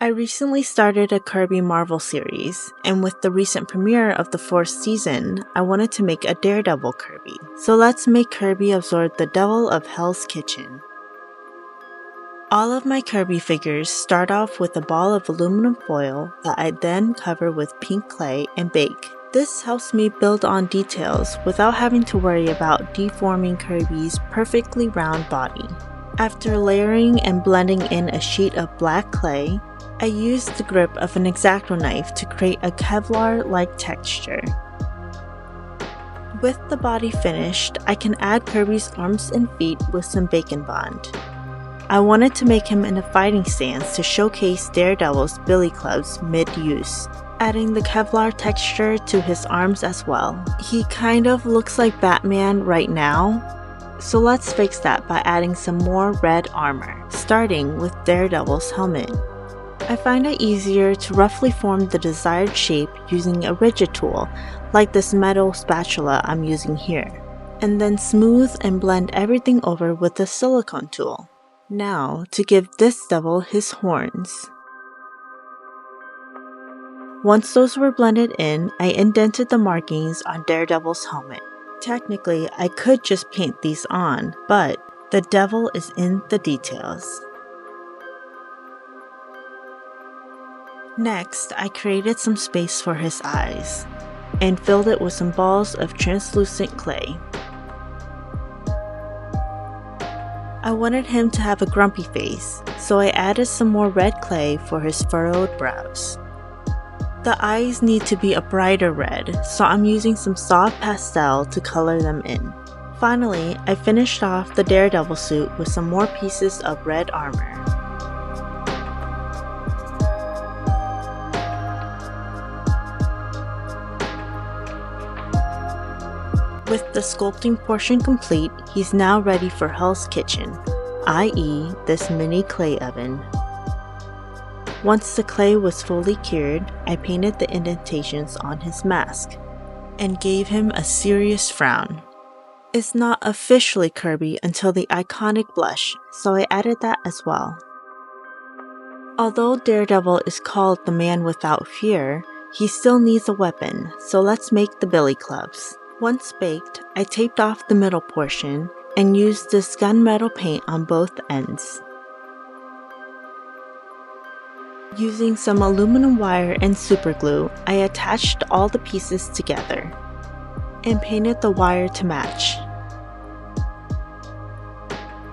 I recently started a Kirby Marvel series, and with the recent premiere of the 4th season, I wanted to make a Daredevil Kirby. So let's make Kirby absorb the devil of Hell's Kitchen. All of my Kirby figures start off with a ball of aluminum foil that I then cover with pink clay and bake. This helps me build on details without having to worry about deforming Kirby's perfectly round body. After layering and blending in a sheet of black clay, I used the grip of an X-Acto knife to create a Kevlar-like texture. With the body finished, I can add Kirby's arms and feet with some bacon bond. I wanted to make him in a fighting stance to showcase Daredevil's billy clubs mid-use, adding the Kevlar texture to his arms as well. He kind of looks like Batman right now, so let's fix that by adding some more red armor, starting with Daredevil's helmet. I find it easier to roughly form the desired shape using a rigid tool, like this metal spatula I'm using here, and then smooth and blend everything over with the silicone tool. Now, to give this devil his horns. Once those were blended in, I indented the markings on Daredevil's helmet. Technically, I could just paint these on, but the devil is in the details. Next, I created some space for his eyes, and filled it with some balls of translucent clay. I wanted him to have a grumpy face, so I added some more red clay for his furrowed brows. The eyes need to be a brighter red, so I'm using some soft pastel to color them in. Finally, I finished off the Daredevil suit with some more pieces of red armor. With the sculpting portion complete, he's now ready for Hell's Kitchen, i.e. this mini clay oven. Once the clay was fully cured, I painted the indentations on his mask, and gave him a serious frown. It's not officially Kirby until the iconic blush, so I added that as well. Although Daredevil is called the man without fear, he still needs a weapon, so let's make the billy clubs. Once baked, I taped off the middle portion and used this gunmetal paint on both ends. Using some aluminum wire and superglue, I attached all the pieces together and painted the wire to match.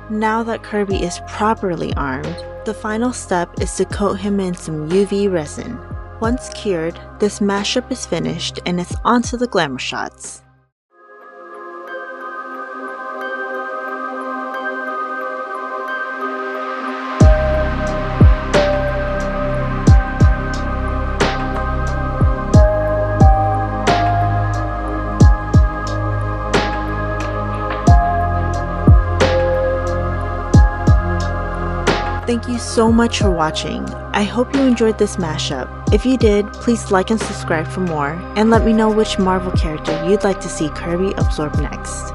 Now that Kirby is properly armed, the final step is to coat him in some UV resin. Once cured, this mashup is finished and it's onto the glamour shots. Thank you so much for watching. I hope you enjoyed this mashup. If you did, please like and subscribe for more, and let me know which Marvel character you'd like to see Kirby absorb next.